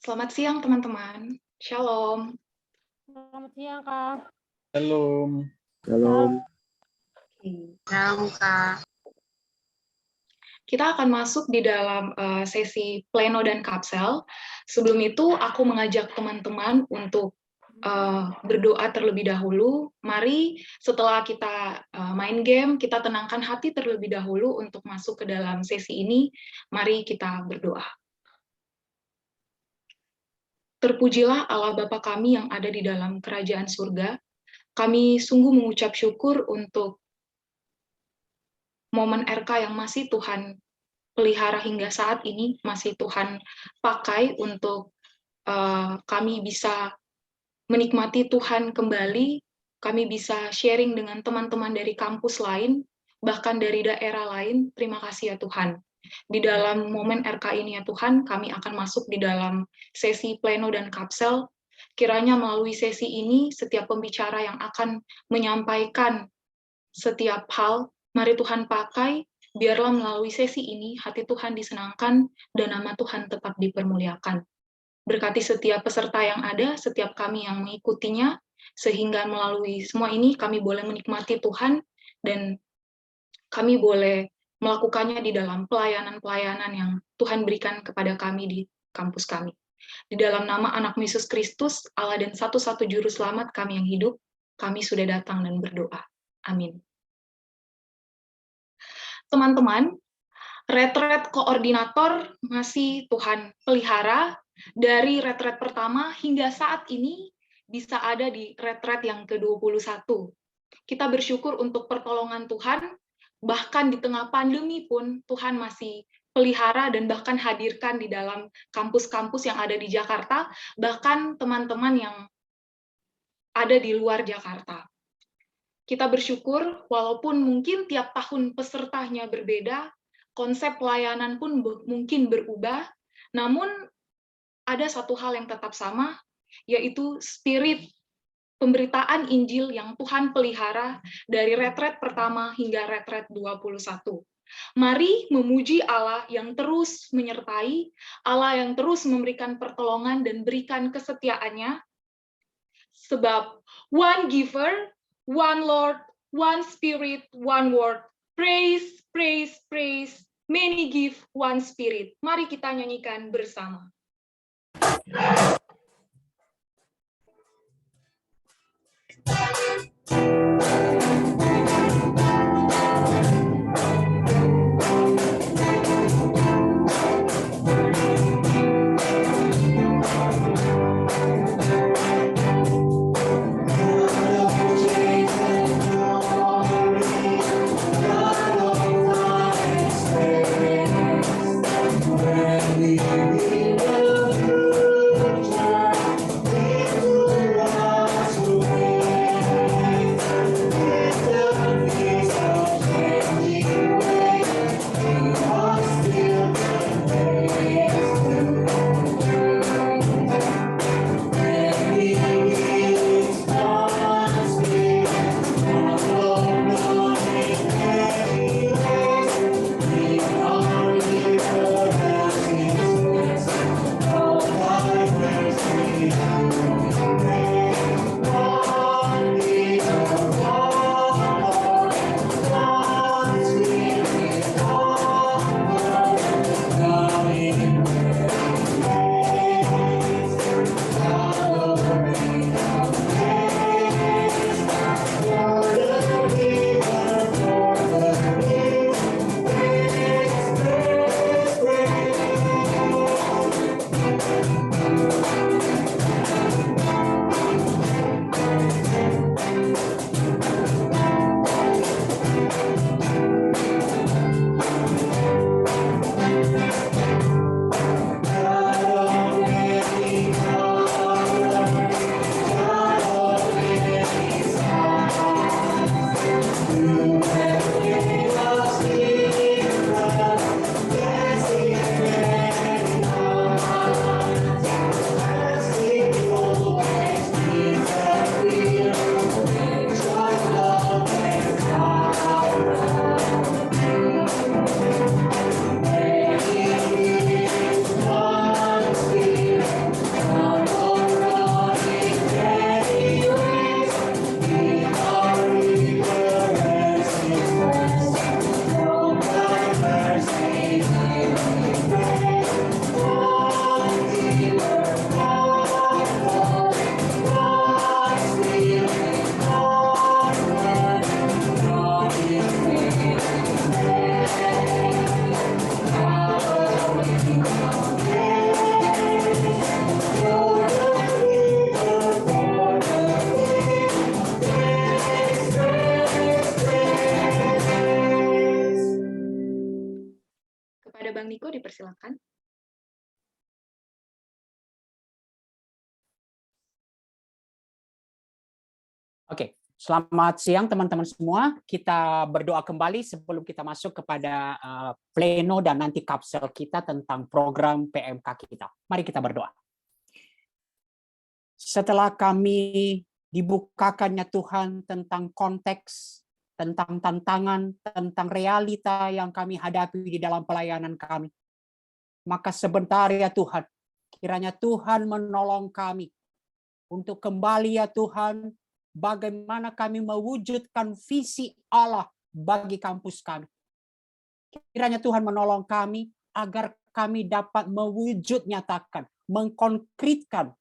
Selamat siang teman-teman. Shalom. Selamat siang, Kak. Shalom. Shalom. Shalom, Kak. Kita akan masuk di dalam sesi pleno dan kapsel. Sebelum itu, aku mengajak teman-teman untuk berdoa terlebih dahulu. Mari setelah kita main game, kita tenangkan hati terlebih dahulu untuk masuk ke dalam sesi ini. Mari kita berdoa. Terpujilah Allah Bapa kami yang ada di dalam kerajaan surga. Kami sungguh mengucap syukur untuk momen RK yang masih Tuhan pelihara hingga saat ini, masih Tuhan pakai untuk kami bisa menikmati Tuhan kembali, kami bisa sharing dengan teman-teman dari kampus lain, bahkan dari daerah lain. Terima kasih ya Tuhan. Di dalam momen RK ini ya Tuhan, kami akan masuk di dalam sesi pleno dan kapsel. Kiranya melalui sesi ini, setiap pembicara yang akan menyampaikan setiap hal, mari Tuhan pakai, biarlah melalui sesi ini hati Tuhan disenangkan dan nama Tuhan tetap dipermuliakan. Berkati setiap peserta yang ada, setiap kami yang mengikutinya, sehingga melalui semua ini kami boleh menikmati Tuhan dan kami boleh melakukannya di dalam pelayanan-pelayanan yang Tuhan berikan kepada kami di kampus kami. Di dalam nama Anak Yesus Kristus, Allah dan satu-satu juru selamat kami yang hidup, kami sudah datang dan berdoa. Amin. Teman-teman, retret koordinator masih Tuhan pelihara dari retret pertama hingga saat ini bisa ada di retret yang ke-21. Kita bersyukur untuk pertolongan Tuhan, bahkan di tengah pandemi pun Tuhan masih pelihara dan bahkan hadirkan di dalam kampus-kampus yang ada di Jakarta, bahkan teman-teman yang ada di luar Jakarta. Kita bersyukur, walaupun mungkin tiap tahun pesertanya berbeda, konsep pelayanan pun mungkin berubah, namun ada satu hal yang tetap sama, yaitu spirit pemberitaan Injil yang Tuhan pelihara dari retret pertama hingga retret 21. Mari memuji Allah yang terus menyertai, Allah yang terus memberikan pertolongan dan berikan kesetiaannya, sebab one giver, one Lord, one Spirit, one word. Praise, praise, praise. Many give one Spirit. Mari kita nyanyikan bersama. Oke, selamat siang teman-teman semua. Kita berdoa kembali sebelum kita masuk kepada pleno dan nanti kapsel kita tentang program PMK kita. Mari kita berdoa. Setelah kami dibukakannya Tuhan tentang konteks, tentang tantangan, tentang realita yang kami hadapi di dalam pelayanan kami, maka sebentar ya Tuhan, kiranya Tuhan menolong kami untuk kembali ya Tuhan, bagaimana kami mewujudkan visi Allah bagi kampus kami. Kiranya Tuhan menolong kami agar kami dapat mewujud nyatakan, mengkonkretkan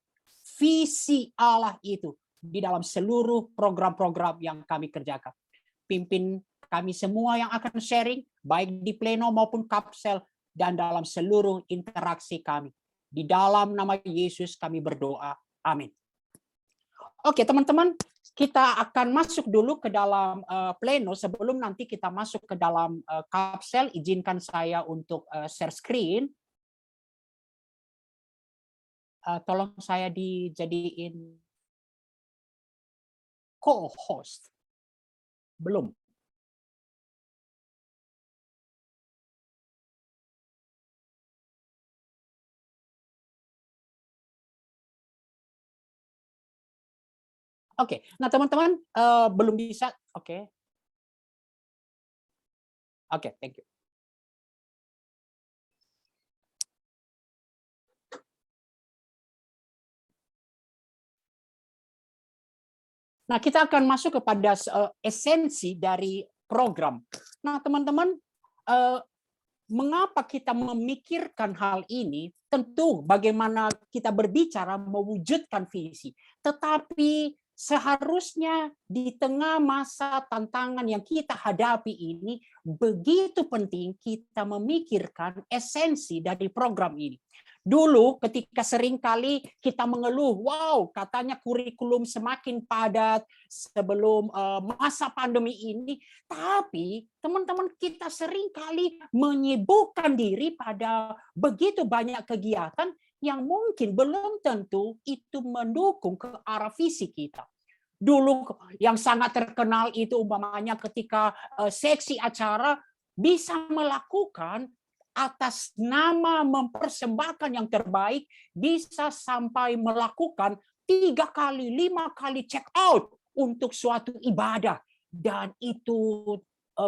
visi Allah itu di dalam seluruh program-program yang kami kerjakan. Pimpin kami semua yang akan sharing, baik di pleno maupun kapsel, dan dalam seluruh interaksi kami. Di dalam nama Yesus kami berdoa. Amin. Oke, teman-teman, kita akan masuk dulu ke dalam pleno sebelum nanti kita masuk ke dalam kapsel. Izinkan saya untuk share screen. Tolong saya dijadiin co-host. Belum. Oke, nah teman-teman belum bisa. Oke, thank you. Nah, kita akan masuk kepada esensi dari program. Nah, teman-teman, mengapa kita memikirkan hal ini? Tentu bagaimana kita berbicara mewujudkan visi. Tetapi seharusnya di tengah masa tantangan yang kita hadapi ini, begitu penting kita memikirkan esensi dari program ini. Dulu ketika seringkali kita mengeluh, wow katanya kurikulum semakin padat sebelum masa pandemi ini, tapi teman-teman kita seringkali menyibukkan diri pada begitu banyak kegiatan yang mungkin belum tentu itu mendukung ke arah visi kita. Dulu yang sangat terkenal itu umpamanya ketika seksi acara bisa melakukan atas nama mempersembahkan yang terbaik, bisa sampai melakukan 3 kali, 5 kali check out untuk suatu ibadah. Dan itu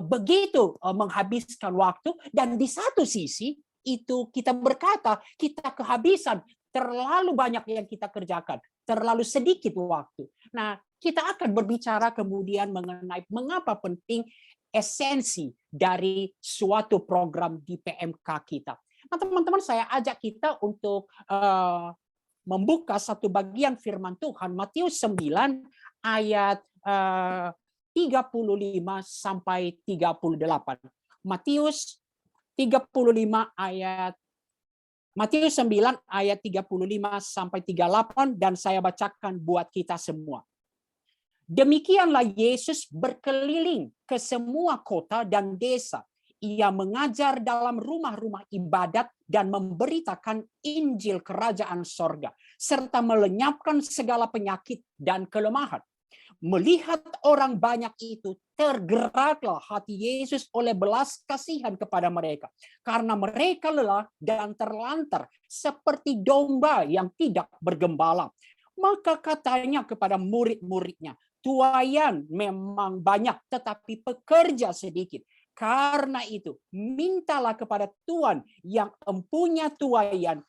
begitu menghabiskan waktu, dan di satu sisi itu kita berkata kita kehabisan, terlalu banyak yang kita kerjakan, terlalu sedikit waktu. Nah, kita akan berbicara kemudian mengenai mengapa penting esensi dari suatu program di PMK kita. Nah, teman-teman, saya ajak kita untuk membuka satu bagian firman Tuhan, Matius 9 ayat 35 sampai 38. Matius 9 ayat 35 sampai 38, dan saya bacakan buat kita semua. Demikianlah Yesus berkeliling ke semua kota dan desa. Ia mengajar dalam rumah-rumah ibadat dan memberitakan Injil Kerajaan Sorga, serta melenyapkan segala penyakit dan kelemahan. Melihat orang banyak itu, tergeraklah hati Yesus oleh belas kasihan kepada mereka, karena mereka lelah dan terlantar seperti domba yang tidak bergembala. Maka katanya kepada murid-muridnya, tuaian memang banyak, tetapi pekerja sedikit. Karena itu, mintalah kepada Tuhan yang empunya tuaian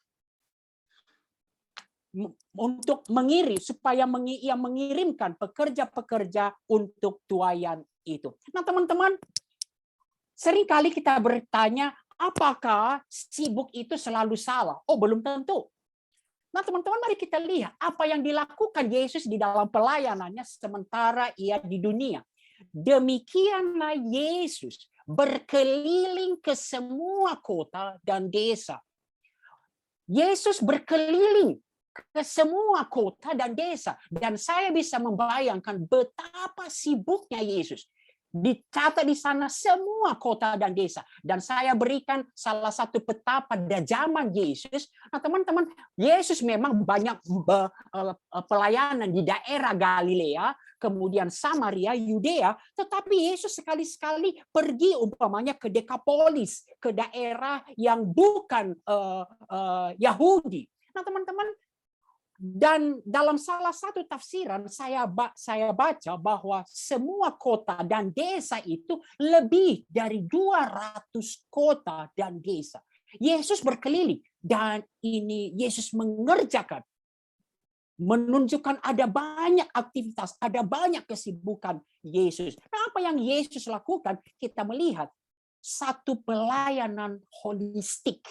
untuk mengirim, supaya ia mengirimkan pekerja-pekerja untuk tuaian itu. Nah, teman-teman, seringkali kita bertanya, apakah sibuk itu selalu salah? Oh, belum tentu. Nah, teman-teman, mari kita lihat apa yang dilakukan Yesus di dalam pelayanannya sementara ia di dunia. Demikianlah Yesus berkeliling ke semua kota dan desa. Yesus berkeliling ke semua kota dan desa. Dan saya bisa membayangkan betapa sibuknya Yesus. Dicatat di sana semua kota dan desa. Dan saya berikan salah satu peta pada zaman Yesus. Nah, teman-teman, Yesus memang banyak pelayanan di daerah Galilea, kemudian Samaria, Yudea, tetapi Yesus sekali-sekali pergi umpamanya ke Dekapolis, ke daerah yang bukan Yahudi. Nah, teman-teman, dan dalam salah satu tafsiran saya baca bahwa semua kota dan desa itu lebih dari 200 kota dan desa. Yesus berkeliling dan ini Yesus mengerjakan, menunjukkan ada banyak aktivitas, ada banyak kesibukan Yesus. Nah, apa yang Yesus lakukan? Kita melihat satu pelayanan holistik.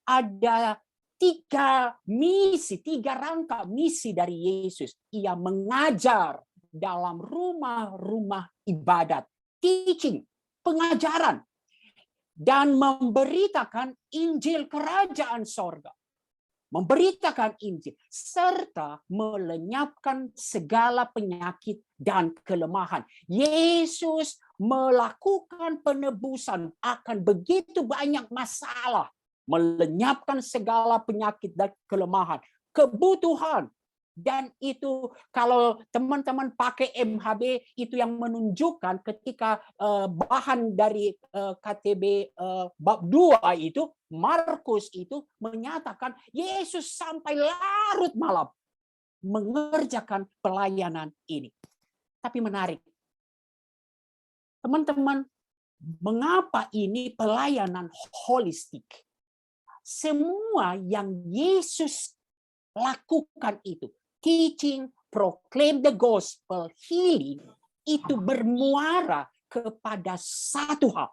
Ada tiga rangka misi dari Yesus. Ia mengajar dalam rumah-rumah ibadat, teaching, pengajaran, dan memberitakan Injil Kerajaan Sorga. Memberitakan Injil, serta melenyapkan segala penyakit dan kelemahan. Yesus melakukan penebusan akan begitu banyak masalah, melenyapkan segala penyakit dan kelemahan, kebutuhan. Dan itu kalau teman-teman pakai MHB, itu yang menunjukkan ketika bahan dari KTB bab 2 itu, Markus itu menyatakan Yesus sampai larut malam mengerjakan pelayanan ini. Tapi menarik, teman-teman, mengapa ini pelayanan holistik? Semua yang Yesus lakukan itu, teaching, proclaim the gospel, healing, itu bermuara kepada satu hal.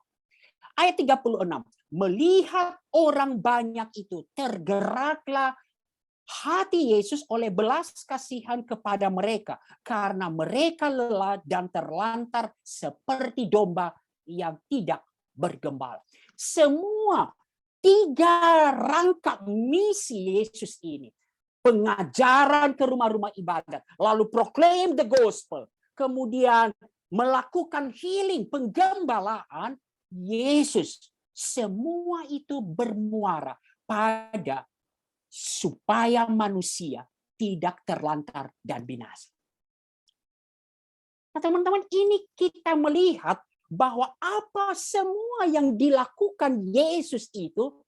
Ayat 36, melihat orang banyak itu, tergeraklah hati Yesus oleh belas kasihan kepada mereka, karena mereka lelah dan terlantar seperti domba yang tidak bergembala. Semua tiga rangka misi Yesus ini, pengajaran ke rumah-rumah ibadat, lalu proclaim the gospel, kemudian melakukan healing, penggembalaan, Yesus, semua itu bermuara pada supaya manusia tidak terlantar dan binasa. Nah, teman-teman, ini kita melihat bahwa apa semua yang dilakukan Yesus itu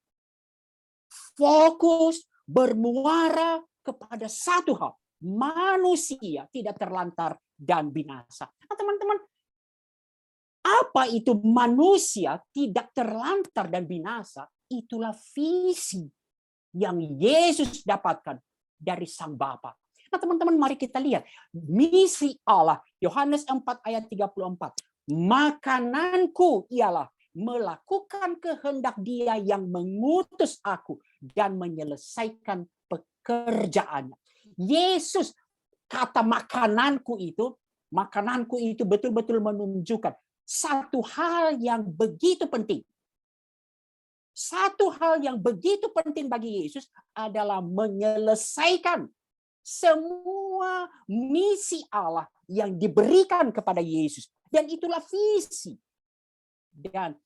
fokus bermuara kepada satu hal, manusia tidak terlantar dan binasa. Nah, teman-teman, apa itu manusia tidak terlantar dan binasa? Itulah visi yang Yesus dapatkan dari Sang Bapa. Nah, teman-teman, mari kita lihat misi Allah. Yohanes 4 ayat 34. Makananku ialah melakukan kehendak Dia yang mengutus aku dan menyelesaikan pekerjaannya. Yesus, kata makananku itu betul-betul menunjukkan satu hal yang begitu penting. Satu hal yang begitu penting bagi Yesus adalah menyelesaikan semua misi Allah yang diberikan kepada Yesus. Dan itulah visi. Dan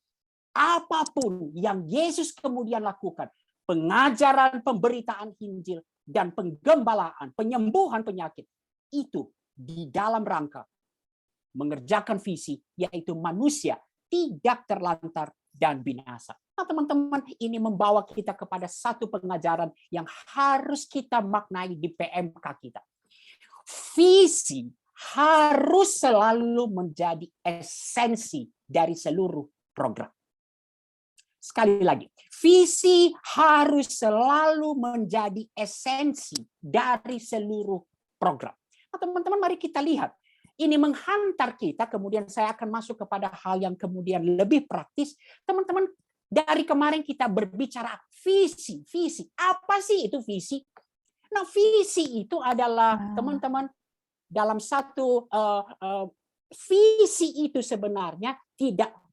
apapun yang Yesus kemudian lakukan, pengajaran, pemberitaan Injil, dan penggembalaan, penyembuhan penyakit, itu di dalam rangka mengerjakan visi, yaitu manusia tidak terlantar dan binasa. Nah, teman-teman, ini membawa kita kepada satu pengajaran yang harus kita maknai di PMK kita. Visi harus selalu menjadi esensi dari seluruh program. Sekali lagi, visi harus selalu menjadi esensi dari seluruh program. Nah, teman-teman, mari kita lihat. Ini menghantar kita, kemudian saya akan masuk kepada hal yang kemudian lebih praktis. Teman-teman, dari kemarin kita berbicara visi. Visi, apa sih itu visi? Nah, visi itu adalah, teman-teman, dalam satu visi itu sebenarnya tidak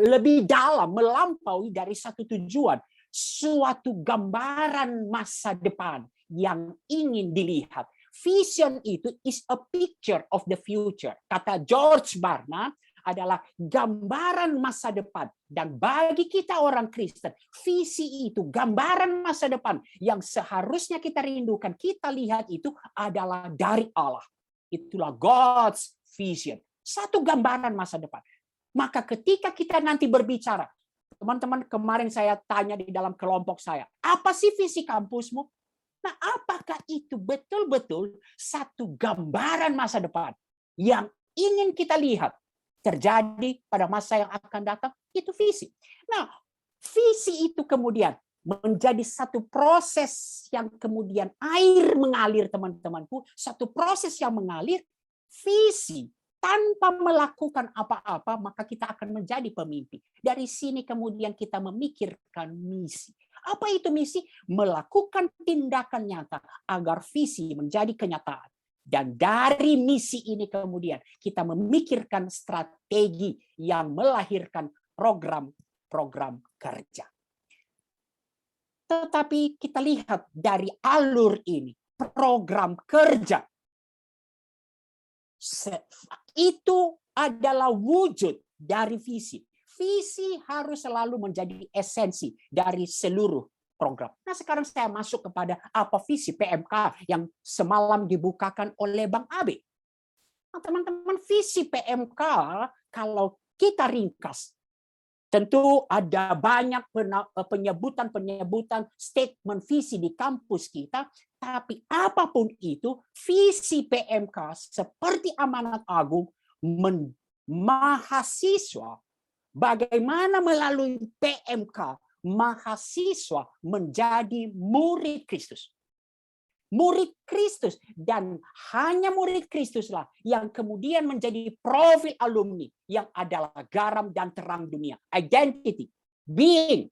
lebih dalam, melampaui dari satu tujuan, suatu gambaran masa depan yang ingin dilihat. Vision itu is a picture of the future. Kata George Barna, adalah gambaran masa depan. Dan bagi kita orang Kristen, visi itu gambaran masa depan yang seharusnya kita rindukan, kita lihat itu adalah dari Allah. Itulah God's vision. Satu gambaran masa depan. Maka ketika kita nanti berbicara, teman-teman, kemarin saya tanya di dalam kelompok saya, apa sih visi kampusmu? Nah, apakah itu betul-betul satu gambaran masa depan yang ingin kita lihat terjadi pada masa yang akan datang? Itu visi. Nah, visi itu kemudian menjadi satu proses yang kemudian air mengalir, teman-temanku, satu proses yang mengalir. Visi tanpa melakukan apa-apa, maka kita akan menjadi pemimpin. Dari sini kemudian kita memikirkan misi. Apa itu misi? Melakukan tindakan nyata agar visi menjadi kenyataan. Dan dari misi ini kemudian kita memikirkan strategi yang melahirkan program-program kerja. Tetapi kita lihat dari alur ini, program kerja itu adalah wujud dari visi. Visi harus selalu menjadi esensi dari seluruh program. Nah, sekarang saya masuk kepada apa visi PMK yang semalam dibukakan oleh Bang Abe. Nah, teman-teman, visi PMK kalau kita ringkas, tentu ada banyak penyebutan statement visi di kampus kita, tapi apapun itu, visi PMK seperti amanat agung mahasiswa, bagaimana melalui PMK mahasiswa menjadi murid Kristus. Murid Kristus, dan hanya murid Kristuslah yang kemudian menjadi profil alumni yang adalah garam dan terang dunia. Identity, being.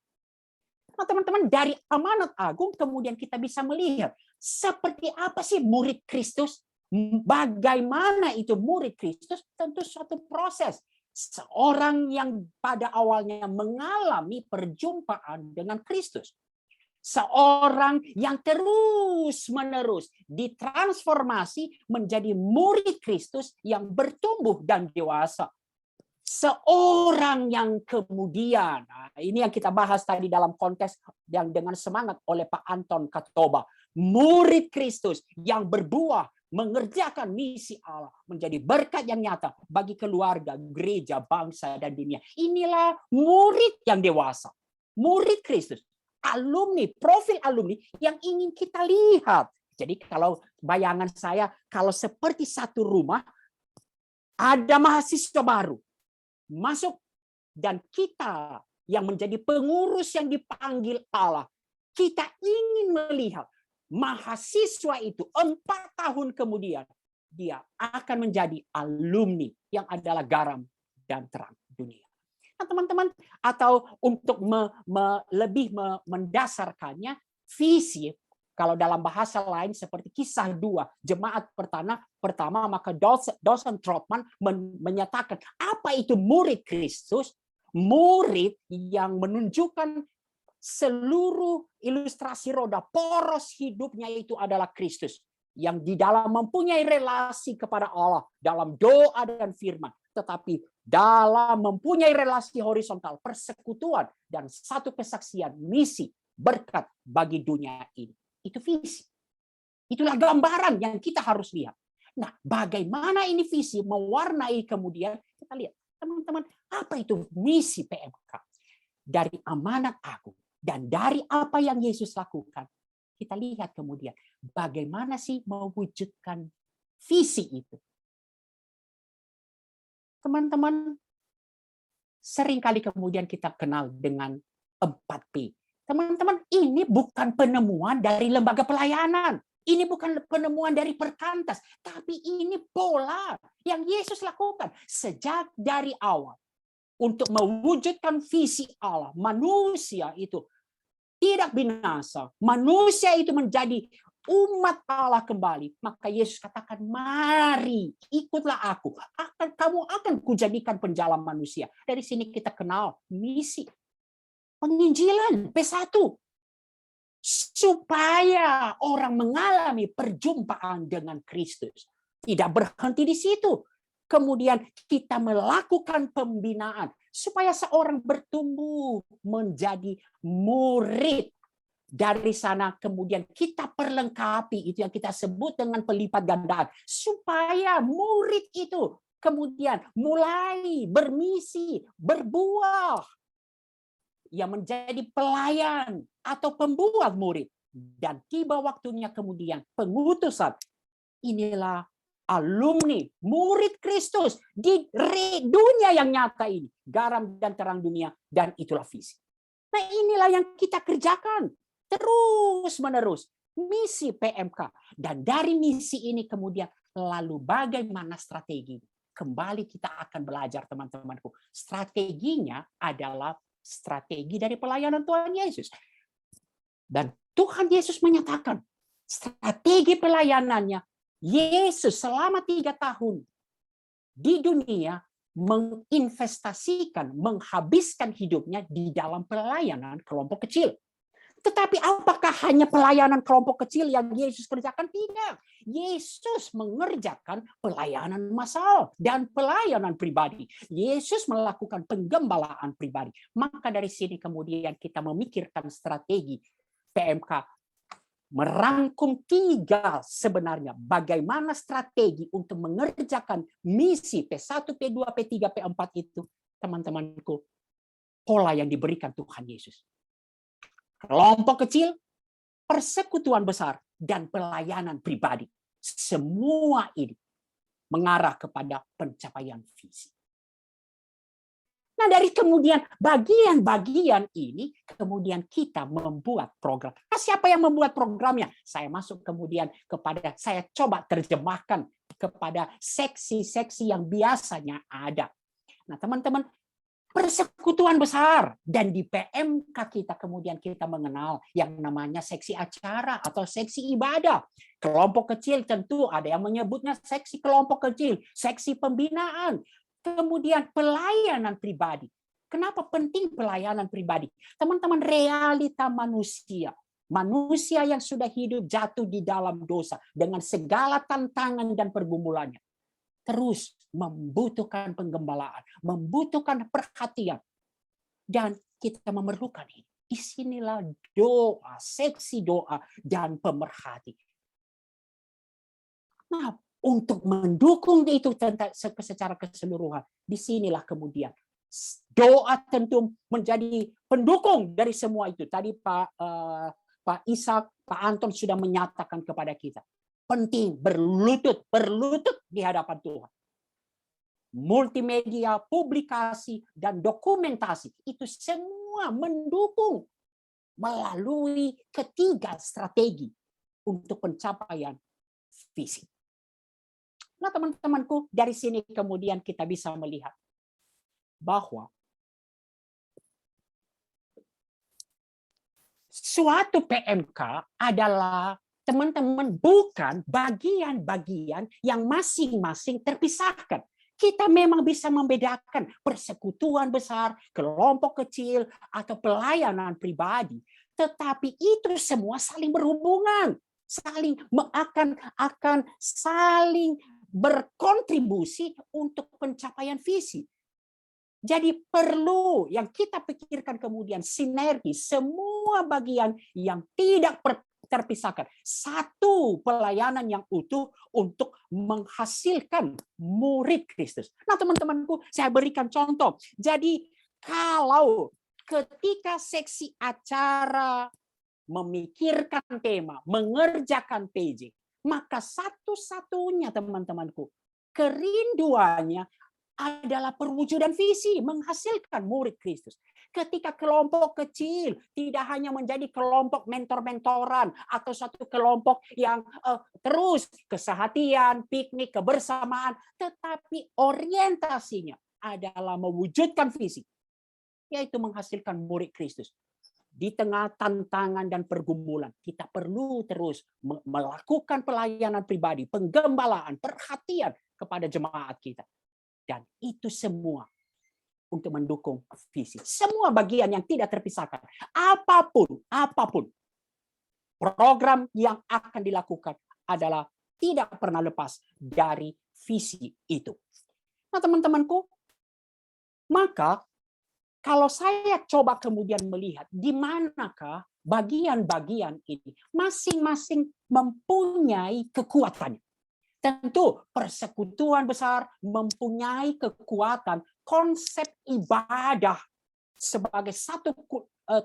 Nah, teman-teman, dari amanat agung kemudian kita bisa melihat seperti apa sih murid Kristus. Bagaimana itu murid Kristus? Tentu suatu proses. Seorang yang pada awalnya mengalami perjumpaan dengan Kristus. Seorang yang terus-menerus ditransformasi menjadi murid Kristus yang bertumbuh dan dewasa. Seorang yang kemudian, ini yang kita bahas tadi dalam konteks yang dengan semangat oleh Pak Anton Katoba. Murid Kristus yang berbuah, mengerjakan misi Allah, menjadi berkat yang nyata bagi keluarga, gereja, bangsa, dan dunia. Inilah murid yang dewasa. Murid Kristus. Alumni, profil alumni yang ingin kita lihat. Jadi kalau bayangan saya, kalau seperti satu rumah, ada mahasiswa baru masuk, dan kita yang menjadi pengurus yang dipanggil Allah, kita ingin melihat mahasiswa itu 4 tahun kemudian, dia akan menjadi alumni yang adalah garam dan terang dunia. Nah, teman-teman, atau untuk lebih mendasarkannya, visi, kalau dalam bahasa lain seperti Kisah 2, jemaat pertama maka dosen Trotman menyatakan apa itu murid Kristus? Murid yang menunjukkan seluruh ilustrasi roda poros hidupnya itu adalah Kristus, yang di dalam mempunyai relasi kepada Allah dalam doa dan firman, tetapi dalam mempunyai relasi horizontal, persekutuan, dan satu kesaksian misi berkat bagi dunia ini. Itu visi. Itulah gambaran yang kita harus lihat. Nah, bagaimana ini visi mewarnai kemudian, kita lihat. Teman-teman, apa itu misi PMK? Dari amanat agung dan dari apa yang Yesus lakukan, kita lihat kemudian bagaimana sih mewujudkan visi itu. Teman-teman, seringkali kemudian kita kenal dengan 4P. Teman-teman, ini bukan penemuan dari lembaga pelayanan. Ini bukan penemuan dari perkantas. Tapi ini pola yang Yesus lakukan sejak dari awal. Untuk mewujudkan visi Allah. Manusia itu tidak binasa. Manusia itu menjadi umat Allah kembali. Maka Yesus katakan, mari ikutlah aku. Kamu akan kujadikan penjala manusia. Dari sini kita kenal misi. Penginjilan P1. Supaya orang mengalami perjumpaan dengan Kristus. Tidak berhenti di situ. Kemudian kita melakukan pembinaan supaya seorang bertumbuh menjadi murid. Dari sana kemudian kita perlengkapi, itu yang kita sebut dengan pelipat gandaan, supaya murid itu kemudian mulai bermisi, berbuah, yang menjadi pelayan atau pembuat murid. Dan tiba waktunya kemudian pengutusan. Inilah alumni, murid Kristus di dunia yang nyata ini. Garam dan terang dunia, dan itulah visi. Nah, inilah yang kita kerjakan terus-menerus. Misi PMK. Dan dari misi ini kemudian lalu bagaimana strategi? Kembali kita akan belajar, teman-temanku. Strateginya adalah strategi dari pelayanan Tuhan Yesus. Dan Tuhan Yesus menyatakan strategi pelayanannya. Yesus selama 3 tahun di dunia menginvestasikan, menghabiskan hidupnya di dalam pelayanan kelompok kecil. Tetapi apakah hanya pelayanan kelompok kecil yang Yesus kerjakan? Tidak. Yesus mengerjakan pelayanan massal dan pelayanan pribadi. Yesus melakukan penggembalaan pribadi. Maka dari sini kemudian kita memikirkan strategi PMK. Merangkum 3 sebenarnya. Bagaimana strategi untuk mengerjakan misi P1, P2, P3, P4 itu. Teman-temanku, pola yang diberikan Tuhan Yesus. Kelompok kecil, persekutuan besar, dan pelayanan pribadi. Semua ini mengarah kepada pencapaian visi. Nah, dari kemudian bagian-bagian ini, kemudian kita membuat program. Nah, siapa yang membuat programnya? Saya masuk kemudian kepada, saya coba terjemahkan kepada seksi-seksi yang biasanya ada. Nah, teman-teman, persekutuan besar, dan di PMK kita kemudian kita mengenal yang namanya seksi acara atau seksi ibadah. Kelompok kecil tentu ada yang menyebutnya seksi kelompok kecil, seksi pembinaan, kemudian pelayanan pribadi. Kenapa penting pelayanan pribadi? Teman-teman, realita manusia. Manusia yang sudah hidup jatuh di dalam dosa dengan segala tantangan dan pergumulannya. Terus membutuhkan penggembalaan, membutuhkan perhatian. Dan kita memerlukan ini. Disinilah doa, seksi doa, dan pemerhati. Nah, untuk mendukung itu secara keseluruhan, disinilah kemudian doa tentu menjadi pendukung dari semua itu. Tadi Pak Ishak, Pak Anton sudah menyatakan kepada kita. Penting berlutut di hadapan Tuhan. Multimedia, publikasi, dan dokumentasi itu semua mendukung melalui 3 strategi untuk pencapaian visi. Nah, teman-temanku, dari sini kemudian kita bisa melihat bahwa suatu PMK adalah, teman-teman, bukan bagian-bagian yang masing-masing terpisahkan. Kita memang bisa membedakan persekutuan besar, kelompok kecil, atau pelayanan pribadi. Tetapi itu semua saling berhubungan, akan saling berkontribusi untuk pencapaian visi. Jadi perlu yang kita pikirkan kemudian sinergi semua bagian yang tidak terpisahkan. Satu pelayanan yang utuh untuk menghasilkan murid Kristus. Nah, teman-temanku, saya berikan contoh. Jadi kalau ketika seksi acara memikirkan tema, mengerjakan PJ, maka satu-satunya, teman-temanku, kerinduannya adalah perwujudan visi, menghasilkan murid Kristus. Ketika kelompok kecil tidak hanya menjadi kelompok mentor-mentoran atau satu kelompok yang terus kesehatian, piknik, kebersamaan, tetapi orientasinya adalah mewujudkan visi, yaitu menghasilkan murid Kristus. Di tengah tantangan dan pergumulan, kita perlu terus melakukan pelayanan pribadi, penggembalaan, perhatian kepada jemaat kita. Dan itu semua untuk mendukung visi. Semua bagian yang tidak terpisahkan. Apapun program yang akan dilakukan adalah tidak pernah lepas dari visi itu. Nah, teman-temanku, maka kalau saya coba kemudian melihat di manakah bagian-bagian ini masing-masing mempunyai kekuatannya. Tentu persekutuan besar mempunyai kekuatan, konsep ibadah sebagai satu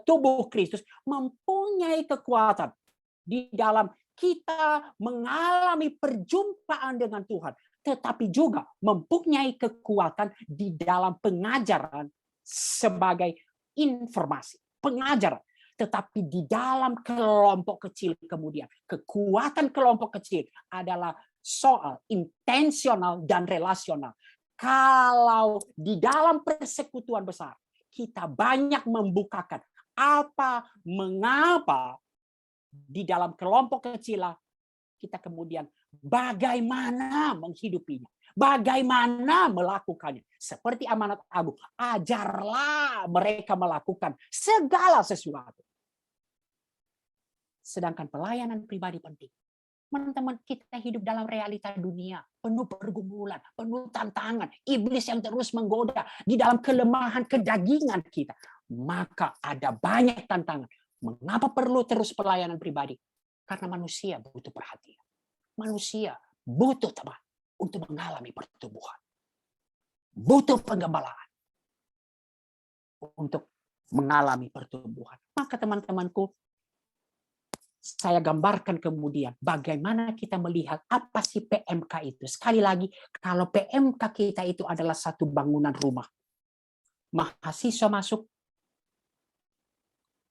tubuh Kristus mempunyai kekuatan di dalam kita mengalami perjumpaan dengan Tuhan, tetapi juga mempunyai kekuatan di dalam pengajaran sebagai informasi, pengajaran. Tetapi di dalam kelompok kecil kemudian, kekuatan kelompok kecil adalah soal intensional dan relasional. Kalau di dalam persekutuan besar, kita banyak membukakan mengapa di dalam kelompok kecil kita kemudian bagaimana menghidupinya, bagaimana melakukannya. Seperti amanat agung, ajarlah mereka melakukan segala sesuatu. Sedangkan pelayanan pribadi penting. Teman-teman, kita hidup dalam realita dunia, penuh pergumulan, penuh tantangan, iblis yang terus menggoda di dalam kelemahan kedagingan kita. Maka ada banyak tantangan. Mengapa perlu terus pelayanan pribadi? Karena manusia butuh perhatian. Manusia butuh teman untuk mengalami pertumbuhan. Butuh penggembalaan untuk mengalami pertumbuhan. Maka teman-temanku, saya gambarkan kemudian bagaimana kita melihat apa sih PMK itu. Sekali lagi, kalau PMK kita itu adalah satu bangunan rumah. Mahasiswa masuk,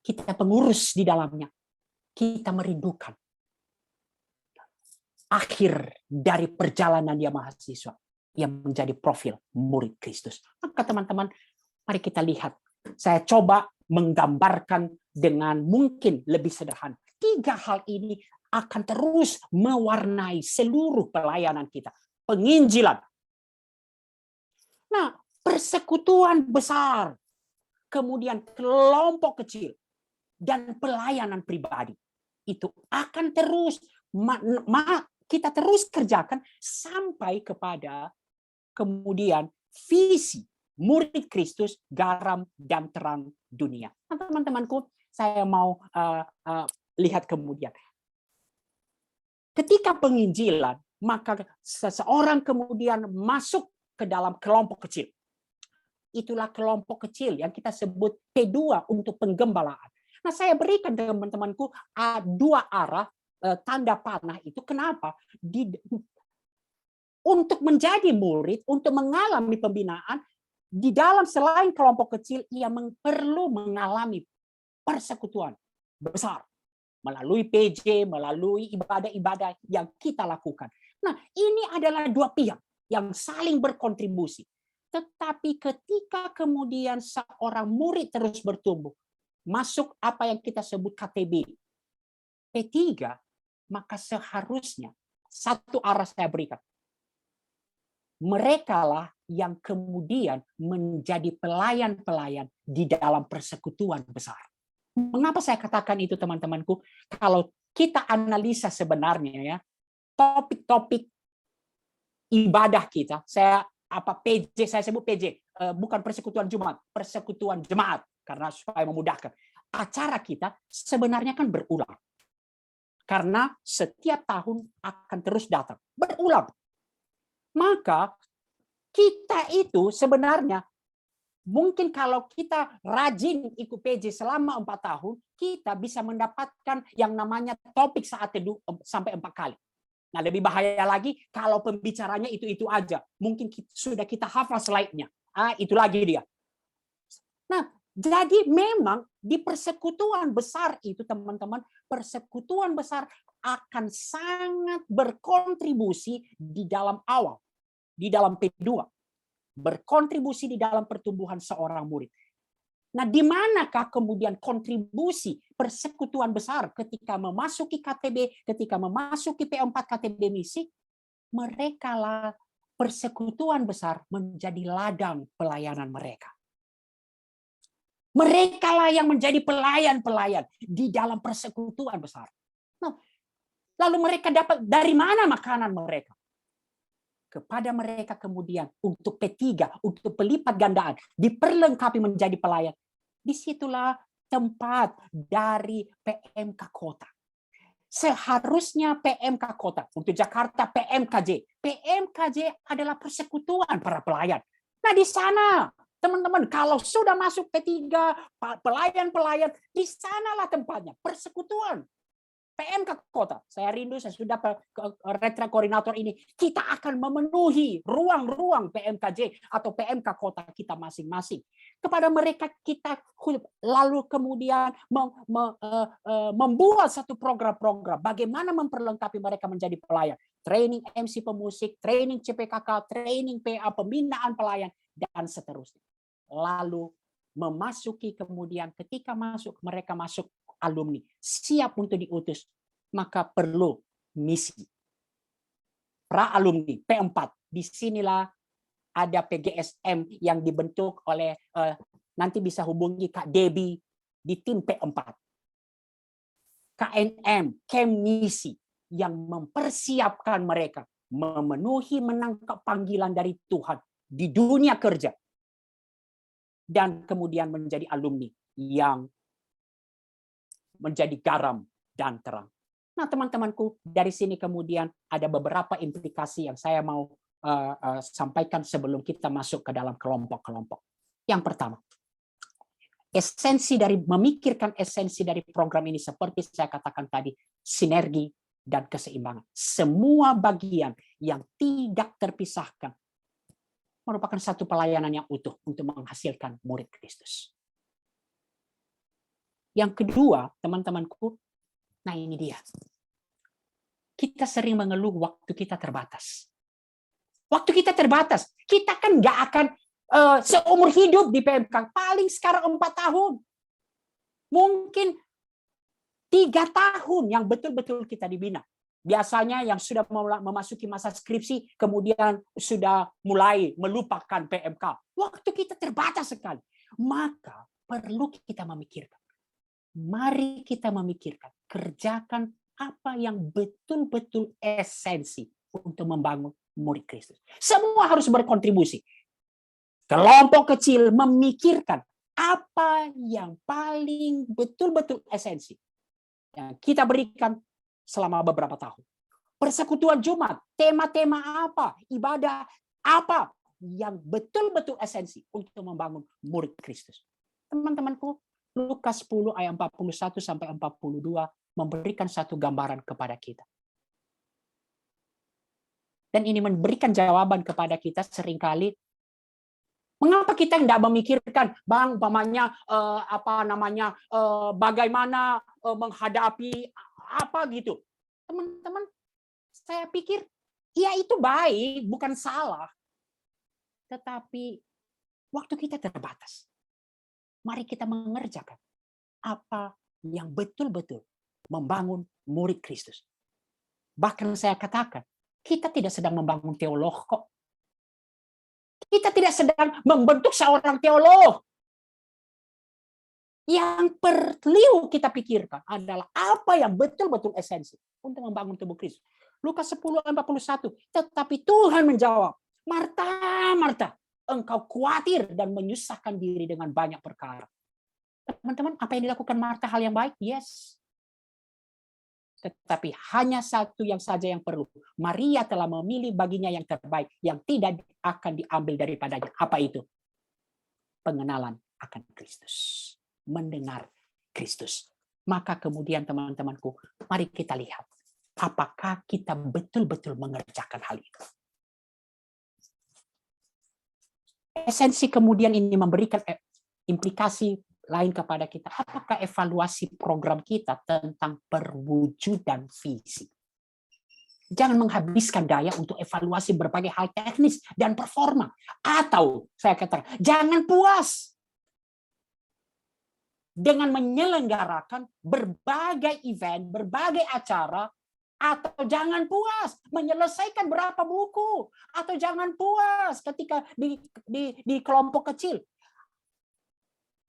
kita pengurus di dalamnya. Kita merindukan akhir dari perjalanan dia mahasiswa yang menjadi profil murid Kristus. Maka teman-teman, mari kita lihat. Saya coba menggambarkan dengan mungkin lebih sederhana. 3 hal ini akan terus mewarnai seluruh pelayanan kita. Penginjilan. Nah, persekutuan besar, kemudian kelompok kecil, dan pelayanan pribadi. Itu akan terus kita terus kerjakan sampai kepada kemudian visi murid Kristus, garam dan terang dunia. Nah, teman-temanku, saya mau lihat kemudian. Ketika penginjilan, maka seseorang kemudian masuk ke dalam kelompok kecil. Itulah kelompok kecil yang kita sebut P2 untuk penggembalaan. Nah, saya berikan teman-temanku 2 arah tanda panah itu. Kenapa? Untuk menjadi murid, untuk mengalami pembinaan, di dalam selain kelompok kecil, ia perlu mengalami persekutuan besar. Melalui PJ, melalui ibadah-ibadah yang kita lakukan. Nah, ini adalah 2 pihak yang saling berkontribusi. Tetapi ketika kemudian seorang murid terus bertumbuh, masuk apa yang kita sebut KTB, P3, maka seharusnya satu arah saya berikan. Mereka lah yang kemudian menjadi pelayan-pelayan di dalam persekutuan besar. Mengapa saya katakan itu, teman-temanku? Kalau kita analisa sebenarnya ya, topik-topik ibadah kita, saya sebut PJ, bukan persekutuan Jumat, persekutuan jemaat, karena supaya memudahkan. Acara kita sebenarnya kan berulang. Karena setiap tahun akan terus datang, berulang. Maka kita itu sebenarnya mungkin kalau kita rajin ikut PJ selama 4 tahun, kita bisa mendapatkan yang namanya topik saat teduh sampai 4 kali. Nah, lebih bahaya lagi kalau pembicaranya itu-itu aja. Mungkin sudah kita hafal slide-nya. Itu lagi dia. Nah, jadi memang di persekutuan besar itu, teman-teman, persekutuan besar akan sangat berkontribusi di dalam awal, di dalam P2. Berkontribusi di dalam pertumbuhan seorang murid. Nah, di manakah kemudian kontribusi persekutuan besar ketika memasuki KTB, ketika memasuki P4 KTB misi? Mereka lah persekutuan besar menjadi ladang pelayanan mereka. Mereka lah yang menjadi pelayan-pelayan di dalam persekutuan besar. Nah, lalu mereka dapat dari mana makanan mereka? kepada mereka kemudian untuk P3, untuk pelipat gandaan, diperlengkapi menjadi pelayan. Disitulah tempat dari PMK Kota. Seharusnya PMK Kota, untuk Jakarta PMKJ. PMKJ adalah persekutuan para pelayan. Nah di sana, teman-teman, kalau sudah masuk P3, pelayan-pelayan, di sanalah tempatnya, persekutuan. PMK Kota, saya rindu sesudah retret koordinator ini, kita akan memenuhi ruang-ruang PMKJ atau PMK Kota kita masing-masing. Kepada mereka kita lalu kemudian membuat satu program-program bagaimana memperlengkapi mereka menjadi pelayan. Training MC pemusik, training CPKK, training PA, pembinaan pelayan, dan seterusnya. Lalu memasuki kemudian ketika mereka masuk alumni, siap untuk diutus, maka perlu misi. Pra-alumni, P4, disinilah ada PGSM yang dibentuk oleh, nanti bisa hubungi Kak Debbie di tim P4. KNM, Camp Misi, yang mempersiapkan mereka memenuhi menangkap panggilan dari Tuhan di dunia kerja. Dan kemudian menjadi alumni yang menjadi garam dan terang. Nah, teman-temanku, dari sini kemudian ada beberapa implikasi yang saya mau sampaikan sebelum kita masuk ke dalam kelompok-kelompok. Yang pertama, memikirkan esensi dari program ini seperti saya katakan tadi, sinergi dan keseimbangan. Semua bagian yang tidak terpisahkan merupakan satu pelayanan yang utuh untuk menghasilkan murid Kristus. Yang kedua, teman-temanku, nah ini dia. Kita sering mengeluh waktu kita terbatas. Waktu kita terbatas. Kita kan nggak akan seumur hidup di PMK. Paling sekarang 4 tahun. Mungkin 3 tahun yang betul-betul kita dibina. Biasanya yang sudah memasuki masa skripsi, kemudian sudah mulai melupakan PMK. Waktu kita terbatas sekali. Maka perlu kita memikirkan. Mari kita memikirkan, kerjakan apa yang betul-betul esensi untuk membangun murid Kristus. Semua harus berkontribusi. Kelompok kecil memikirkan apa yang paling betul-betul esensi yang kita berikan selama beberapa tahun. Persekutuan Jumat, tema-tema apa, ibadah apa yang betul-betul esensi untuk membangun murid Kristus. Teman-temanku, Lukas 10 ayat 41 sampai 42 memberikan satu gambaran kepada kita. Dan ini memberikan jawaban kepada kita seringkali. Mengapa kita tidak memikirkan, Bang, umpamanya bagaimana menghadapi apa gitu. Teman-teman, saya pikir ya itu baik, bukan salah. Tetapi waktu kita terbatas. Mari kita mengerjakan apa yang betul-betul membangun murid Kristus. Bahkan saya katakan, kita tidak sedang membangun teolog kok. Kita tidak sedang membentuk seorang teolog. Yang perlu kita pikirkan adalah apa yang betul-betul esensi untuk membangun tubuh Kristus. Lukas 10:41. Tetapi Tuhan menjawab, Marta, Marta, engkau khawatir dan menyusahkan diri dengan banyak perkara. Teman-teman, apa yang dilakukan Marta hal yang baik? Yes. Tetapi hanya satu yang saja yang perlu. Maria telah memilih baginya yang terbaik, yang tidak akan diambil daripadanya. Apa itu? Pengenalan akan Kristus. Mendengar Kristus. Maka kemudian teman-temanku, mari kita lihat. Apakah kita betul-betul mengerjakan hal itu? Esensi kemudian ini memberikan implikasi lain kepada kita. Apakah evaluasi program kita tentang perwujudan visi? Jangan menghabiskan daya untuk evaluasi berbagai hal teknis dan performa. Atau saya katakan, jangan puas dengan menyelenggarakan berbagai event, berbagai acara, atau jangan puas menyelesaikan berapa buku, atau jangan puas ketika di kelompok kecil.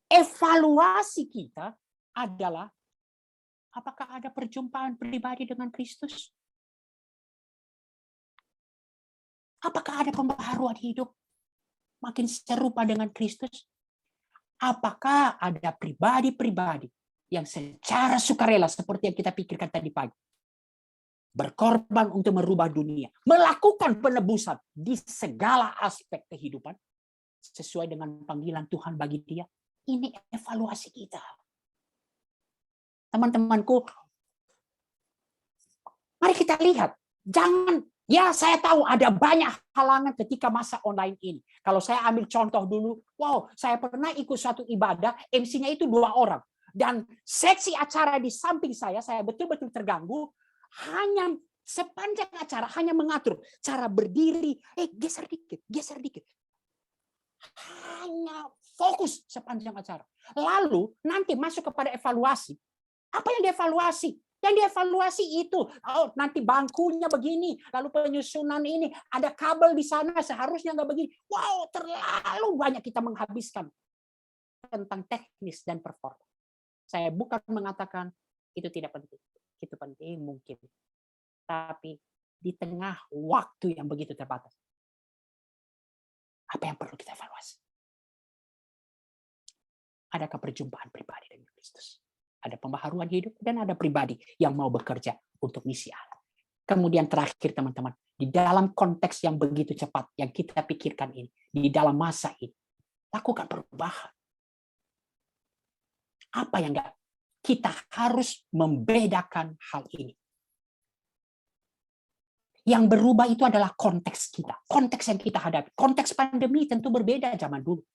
Evaluasi kita adalah apakah ada perjumpaan pribadi dengan Kristus? Apakah ada pembaharuan hidup? Makin serupa dengan Kristus? Apakah ada pribadi-pribadi yang secara sukarela seperti yang kita pikirkan tadi pagi, berkorban untuk merubah dunia, melakukan penebusan di segala aspek kehidupan sesuai dengan panggilan Tuhan bagi dia? Ini evaluasi kita. Teman-temanku, mari kita lihat. Jangan, ya saya tahu ada banyak halangan ketika masa online ini. Kalau saya ambil contoh dulu, wow, saya pernah ikut suatu ibadah, MC-nya itu 2 orang. Dan seksi acara di samping saya betul-betul terganggu. Hanya sepanjang acara, hanya mengatur cara berdiri, geser dikit. Hanya fokus sepanjang acara. Lalu nanti masuk kepada evaluasi. Apa yang dievaluasi? Yang dievaluasi itu, nanti bangkunya begini, lalu penyusunan ini, ada kabel di sana, seharusnya nggak begini. Wow, terlalu banyak kita menghabiskan tentang teknis dan performa. Saya bukan mengatakan itu tidak penting. Itu penting mungkin. Tapi di tengah waktu yang begitu terbatas, apa yang perlu kita evaluasi? Adakah perjumpaan pribadi dengan Kristus? Ada pembaharuan hidup dan ada pribadi yang mau bekerja untuk misi Allah. Kemudian terakhir teman-teman, di dalam konteks yang begitu cepat yang kita pikirkan ini, di dalam masa ini, lakukan perubahan. Apa yang enggak? Kita harus membedakan hal ini. Yang berubah itu adalah konteks kita, konteks yang kita hadapi. Konteks pandemi tentu berbeda zaman dulu.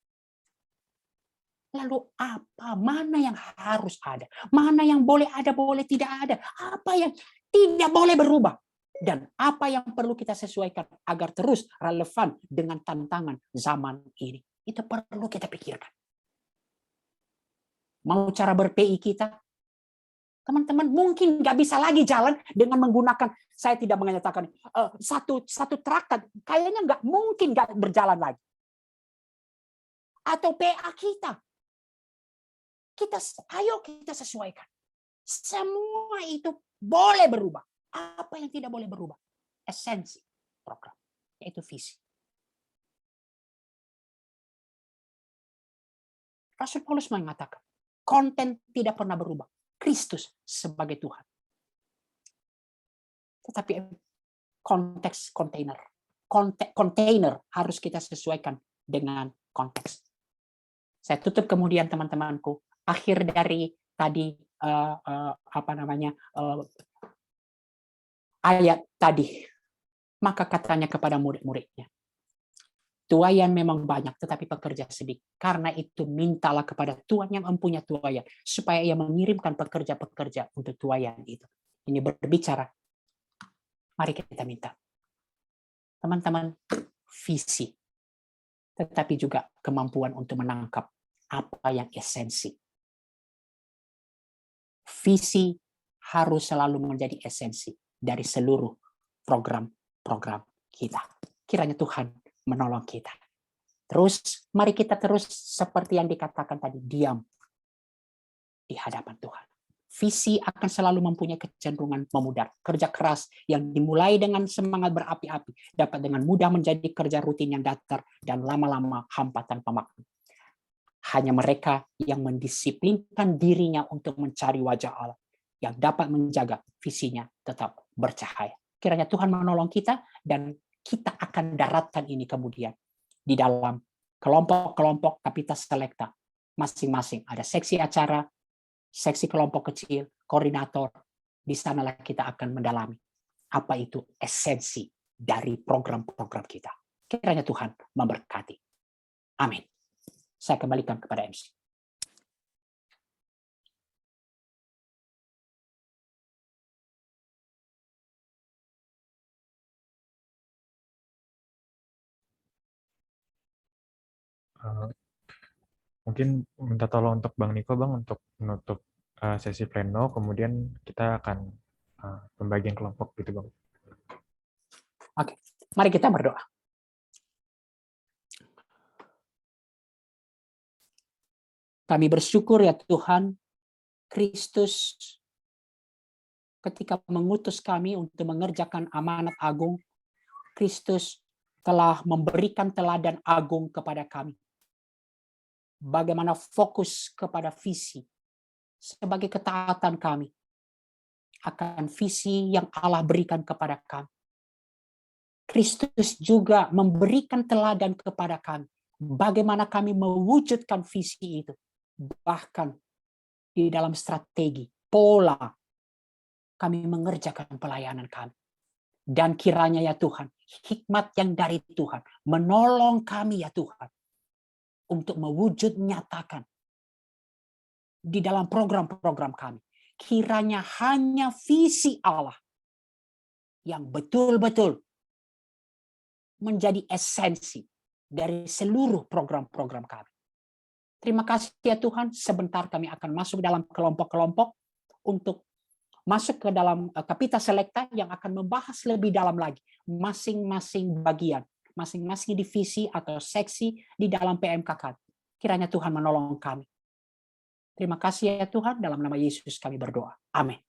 Lalu apa? Mana yang harus ada? Mana yang boleh ada, boleh tidak ada? Apa yang tidak boleh berubah? Dan apa yang perlu kita sesuaikan agar terus relevan dengan tantangan zaman ini? Itu perlu kita pikirkan. Mau cara ber-PI kita? Teman-teman mungkin nggak bisa lagi jalan dengan menggunakan, saya tidak menyatakan satu traktat, kayaknya nggak mungkin nggak berjalan lagi. Atau PA kita. Ayo kita sesuaikan. Semua itu boleh berubah. Apa yang tidak boleh berubah? Esensi program, yaitu visi. Rasul Paulus mengatakan, konten tidak pernah berubah. Kristus sebagai Tuhan. Tetapi konteks kontainer harus kita sesuaikan dengan konteks. Saya tutup kemudian teman-temanku. Akhir dari tadi ayat tadi, maka katanya kepada murid-muridnya, tuaian memang banyak tetapi pekerja sedikit. Karena itu mintalah kepada Tuhan yang mempunyai tuaian supaya ia mengirimkan pekerja-pekerja untuk tuaian itu. Ini berbicara, mari kita minta teman-teman visi, tetapi juga kemampuan untuk menangkap apa yang esensi. Visi harus selalu menjadi esensi dari seluruh program-program kita. Kiranya Tuhan menolong kita. Terus, mari kita terus seperti yang dikatakan tadi, diam di hadapan Tuhan. Visi akan selalu mempunyai kecenderungan memudar. Kerja keras yang dimulai dengan semangat berapi-api dapat dengan mudah menjadi kerja rutin yang datar dan lama-lama hampa tanpa makna. Hanya mereka yang mendisiplinkan dirinya untuk mencari wajah Allah yang dapat menjaga visinya tetap bercahaya. Kiranya Tuhan menolong kita dan kita akan daratkan ini kemudian di dalam kelompok-kelompok Kapitas Selekta. Masing-masing ada seksi acara, seksi kelompok kecil, koordinator. Di sanalah kita akan mendalami apa itu esensi dari program-program kita. Kiranya Tuhan memberkati. Amin. Saya kembalikan kepada MC. Mungkin minta tolong untuk Bang Niko, Bang, untuk menutup sesi pleno, kemudian kita akan pembagian kelompok gitu, Bang. Oke, mari kita berdoa. Kami bersyukur ya Tuhan, Kristus ketika mengutus kami untuk mengerjakan amanat agung, Kristus telah memberikan teladan agung kepada kami. Bagaimana fokus kepada visi sebagai ketaatan kami akan visi yang Allah berikan kepada kami. Kristus juga memberikan teladan kepada kami bagaimana kami mewujudkan visi itu, bahkan di dalam strategi, pola kami mengerjakan pelayanan kami. Dan kiranya ya Tuhan, hikmat yang dari Tuhan menolong kami ya Tuhan untuk mewujud nyatakan di dalam program-program kami. Kiranya hanya visi Allah yang betul-betul menjadi esensi dari seluruh program-program kami. Terima kasih ya Tuhan, sebentar kami akan masuk dalam kelompok-kelompok untuk masuk ke dalam Kapita Selekta yang akan membahas lebih dalam lagi masing-masing bagian, masing-masing divisi atau seksi di dalam PMKK. Kiranya Tuhan menolong kami. Terima kasih ya Tuhan, dalam nama Yesus kami berdoa. Amin.